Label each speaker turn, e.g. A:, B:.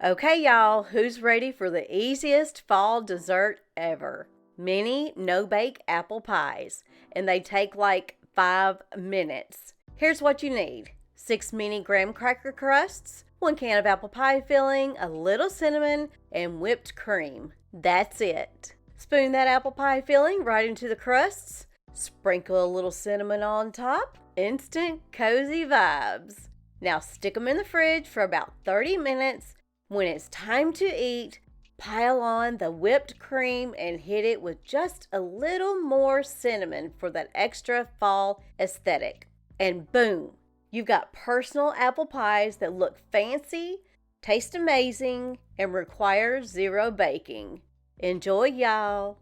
A: Okay, y'all, who's ready for the easiest fall dessert ever? Mini no-bake apple pies, and they take like 5 minutes. Here's what you need: 6 mini graham cracker crusts, 1 can of apple pie filling, a little cinnamon, and whipped cream. That's it. Spoon that apple pie filling right into the crusts. Sprinkle a little cinnamon on top. Instant cozy vibes. Now stick them in the fridge for about 30 minutes. When it's time to eat, pile on the whipped cream and hit it with just a little more cinnamon for that extra fall aesthetic. And boom, you've got personal apple pies that look fancy, taste amazing, and require 0 baking. Enjoy, y'all!